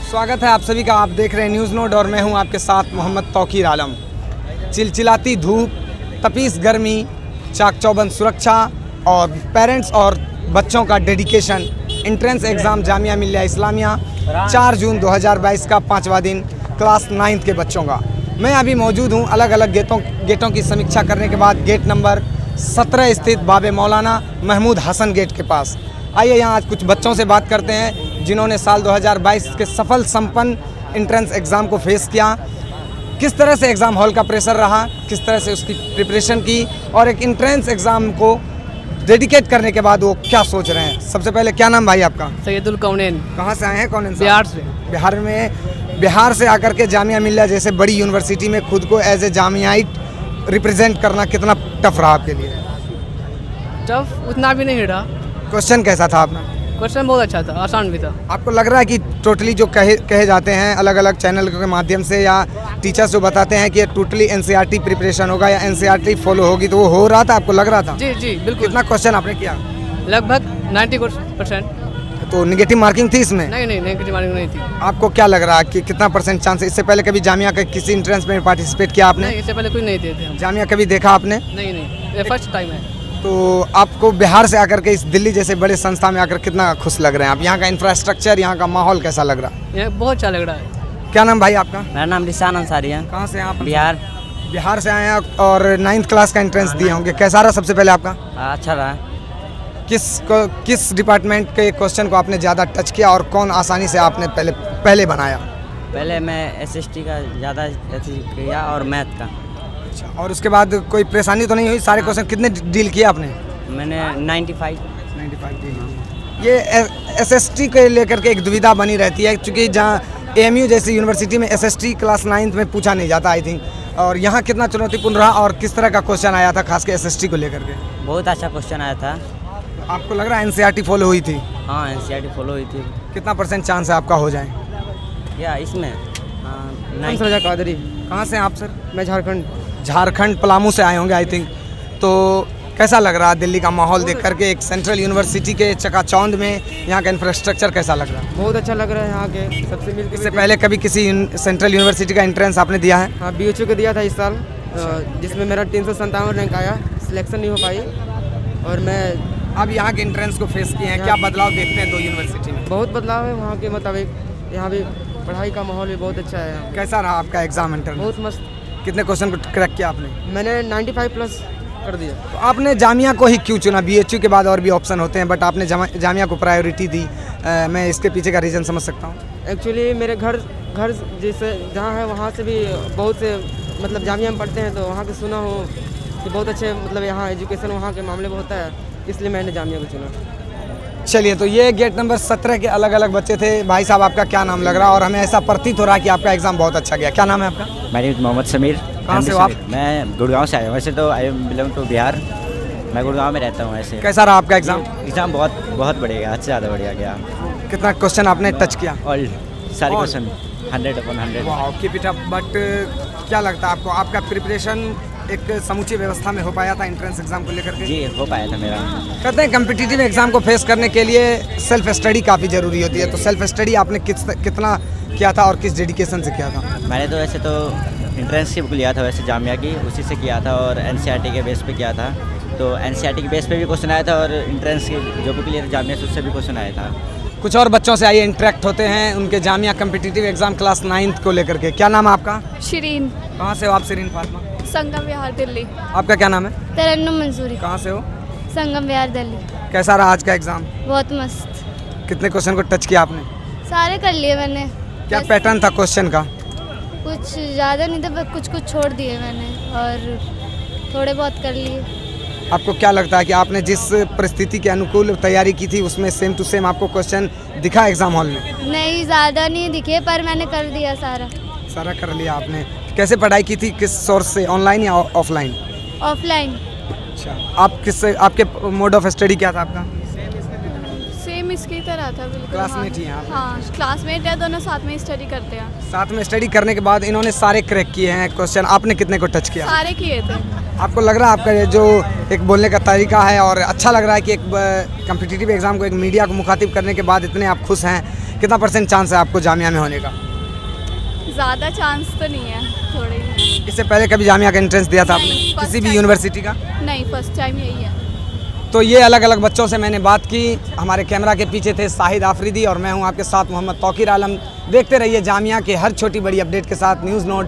स्वागत है आप सभी का। आप देख रहे हैं न्यूज़ नोट और मैं हूं आपके साथ मोहम्मद तौकीर आलम। चिलचिलाती धूप, तपीस गर्मी, चाक चौबंद सुरक्षा और पेरेंट्स और बच्चों का dedication. Entrance exam Jamia Millia Islamia 4 जून 2022 का 5वां दिन, क्लास 9th के बच्चों का। मैं अभी मौजूद हूं अलग अलग गेटों की समीक्षा करने के बाद गेट नंबर 17 स्थित बाबे मौलाना महमूद हसन गेट के पास। आइए यहाँ आज कुछ बच्चों से बात करते हैं जिन्होंने साल 2022 के सफल संपन्न एंट्रेंस एग्ज़ाम को फेस किया। किस तरह से एग्ज़ाम हॉल का प्रेशर रहा, किस तरह से उसकी प्रिपरेशन की और एक एंट्रेंस एग्ज़ाम को डेडिकेट करने के बाद वो क्या सोच रहे हैं। सबसे पहले क्या नाम भाई आपका? सैयदुल कौनैन। कहाँ से आए हैं? कौन? बिहार से। बिहार से आकर के जामिया मिल्लिया जैसे बड़ी यूनिवर्सिटी में खुद को एज ए जामियाइट रिप्रेजेंट करना कितना टफ रहा आपके लिए? टफ उतना भी नहीं रहा। क्वेश्चन कैसा था आपका? क्वेश्चन बहुत अच्छा था, आसान भी था। आपको लग रहा है कि टोटली जो कहे जाते हैं अलग अलग चैनल के माध्यम से या टीचर्स जो बताते हैं कि टोटली एनसीईआरटी प्रिपरेशन होगा या एनसीईआरटी फॉलो होगी, तो वो हो रहा था? आपको लग रहा था? जी जी बिल्कुल। कितना क्वेश्चन आपने किया? लगभग 90%। तो नेगेटिव मार्किंग थी इसमें? नहीं, नेगेटिव मार्किंग नहीं थी। आपको क्या लग रहा है कि कितना परसेंट चांस है? इससे पहले कभी जामिया के किसी एंट्रेंस में पार्टिसिपेट किया आपने? नहीं, इससे पहले कोई नहीं देते हम। जामिया कभी देखा आपने? नहीं, ये फर्स्ट टाइम है। तो आपको बिहार से आकर के इस दिल्ली जैसे बड़े संस्था में आकर कितना खुश लग रहे हैं आप? यहाँ का इंफ्रास्ट्रक्चर, यहाँ का माहौल कैसा लग रहा है? ये बहुत अच्छा लग रहा है। क्या नाम भाई आपका? मेरा नाम रिसान अंसारी है। कहाँ से आप? बिहार से आए हैं और 9th क्लास का एंट्रेंस दिए होंगे। कैसा रहा सबसे पहले आपका? अच्छा रहा। किस डिपार्टमेंट के क्वेश्चन को आपने ज़्यादा टच किया और कौन आसानी से आपने पहले बनाया? पहले मैं एसएसटी का ज़्यादा किया और मैथ का। अच्छा, और उसके बाद कोई परेशानी तो नहीं हुई? सारे क्वेश्चन कितने डील किए आपने? मैंने 95 डील। ये एसएसटी को लेकर के एक दुविधा बनी रहती है क्योंकि जहाँ एएमयू जैसी यूनिवर्सिटी में एसएसटी क्लास 9th में पूछा नहीं जाता आई थिंक, और यहाँ कितना चुनौतीपूर्ण रहा और किस तरह का क्वेश्चन आया था खास के एसएसटी को लेकर के? बहुत अच्छा क्वेश्चन आया था। आपको लग रहा है एनसीईआरटी फॉलो हुई थी? हाँ, एनसीईआरटी फॉलो हुई थी। कितना % चांस है आपका हो जाए? या इसमें सरजा कादरी। कहाँ से हैं आप सर? मैं झारखंड पलामू से आए होंगे आई थिंक। तो कैसा लग रहा है दिल्ली का माहौल देख करके? एक सेंट्रल यूनिवर्सिटी के चकाचौंध में यहाँ का इंफ्रास्ट्रक्चर कैसा लग रहा है? बहुत अच्छा लग रहा है यहाँ के सबसे मिलकर। इससे पहले कभी किसी सेंट्रल यूनिवर्सिटी का एंट्रेंस आपने दिया है? हाँ, BHU को दिया था इस साल, जिसमें मेरा 357 रैंक आया। सिलेक्शन नहीं हो पाई और मैं अब यहाँ के एंट्रेंस को फेस किए हैं। क्या बदलाव देखते हैं दो यूनिवर्सिटी में? बहुत बदलाव है वहाँ के मुताबिक। यहाँ भी पढ़ाई का माहौल भी बहुत अच्छा है। कैसा रहा आपका एग्जाम एंट्रेंस? बहुत मस्त। कितने क्वेश्चन को क्रैक किया आपने? मैंने 95+ कर दिया। तो आपने जामिया को ही क्यों चुना? BHU के बाद और भी ऑप्शन होते हैं बट आपने जामिया को प्रायोरिटी दी। मैं इसके पीछे का रीज़न समझ सकता हूँ। एक्चुअली मेरे घर जैसे जहाँ है वहाँ से भी बहुत से मतलब जामिया में पढ़ते हैं, तो वहाँ के सुना हो कि बहुत अच्छे मतलब यहाँ एजुकेशन वहाँ के मामले में होता है, इसलिए मैंने जामिया को चुना। चलिए, तो ये गेट नंबर 17 के अलग अलग बच्चे थे। भाई साहब, आपका क्या नाम लग रहा है? और हमें ऐसा प्रतीत हो रहा है कि आपका एग्जाम बहुत अच्छा गया। क्या नाम है आपका? मेरा नाम मोहम्मद समीर। कहाँ से हो आप? मैं गुड़गांव से आया हूँ। वैसे तो आई बिलोंग टू बिहार। मैं गुड़गांव में रहता हूँ। ऐसे कैसा रहा आपका एग्जाम? एग्ज़ाम बहुत बढ़िया, अच्छे ज़्यादा बढ़िया गया। कितना क्वेश्चन आपने टच किया? ऑल सारे क्वेश्चन 100/100। वाह, कीप इट अप। बट क्या लगता है आपको, आपका प्रिपरेशन एक समूची व्यवस्था में हो पाया था एंट्रेंस एग्जाम को लेकर के? जी, हो पाया था मेरा। कहते हैं कम्पिटिटिव एग्जाम को फेस करने के लिए सेल्फ स्टडी काफ़ी ज़रूरी होती है, तो सेल्फ स्टडी आपने कितना किया था और किस डेडिकेशन से किया था? मैंने तो वैसे तो एंट्रेंस की बुक लिया था वैसे जामिया की, उसी से किया था और एनसीईआरटी के बेस पे किया था। तो एनसीईआरटी के बेस पे भी क्वेश्चन आया था और एंट्रेंस की जो बुक लिया था जामिया से उससे भी क्वेश्चन आया था। कुछ और बच्चों से आइए इंटरेक्ट होते हैं उनके Jamia competitive exam class 9th को लेकर के। क्या नाम है आपका? शिरीन। कहाँ से हो आप शिरीन फातिमा? संगम विहार दिल्ली। आपका क्या नाम है? तरन्नुम मंसूरी। कहाँ से हो? संगम विहार दिल्ली। कैसा रहा आज का एग्जाम? बहुत मस्त। कितने क्वेश्चन को टच किया आपने? सारे कर लिए मैंने। क्या पैटर्न था क्वेश्चन का? कुछ ज़्यादा नहीं था, कुछ छोड़ दिए मैंने और थोड़े बहुत कर लिए। आपको क्या लगता है कि आपने जिस परिस्थिति के अनुकूल तैयारी की थी उसमें सेम टू सेम आपको क्वेश्चन दिखा एग्जाम हॉल में? नहीं, ज़्यादा नहीं दिखे पर मैंने कर दिया सारा कर लिया आपने। कैसे पढ़ाई की थी, किस सोर्स से, ऑनलाइन या ऑफलाइन? ऑफलाइन। अच्छा, आप आपके मोड ऑफ स्टडी क्या था आपका? सेम इसकी तरह था बिल्कुल। क्लासमेट ही हैं आप? हाँ, क्लासमेट है, दोनों साथ में स्टडी करते हैं। साथ में स्टडी करने के बाद इन्होंने सारे क्रैक किए हैं क्वेश्चन, आपने कितने को टच किया? सारे किए थे। आपको लग रहा है आपका ये जो एक बोलने का तरीका है और अच्छा लग रहा है कि एक कम्पिटिटिव एग्ज़ाम को एक मीडिया को मुखातिब करने के बाद इतने आप खुश हैं कितना % चांस है आपको जामिया में होने का? ज़्यादा चांस तो नहीं है, थोड़े ही हैं। इससे पहले कभी जामिया का एंट्रेंस दिया था आपने नहीं, first किसी भी time। यूनिवर्सिटी का? नहीं, फर्स्ट टाइम यही है। तो ये अलग अलग बच्चों से मैंने बात की। हमारे कैमरा के पीछे थे शाहिद आफरीदी और मैं हूं आपके साथ मोहम्मद तौकीर आलम। देखते रहिए जामिया के हर छोटी बड़ी अपडेट के साथ न्यूज़ नोट।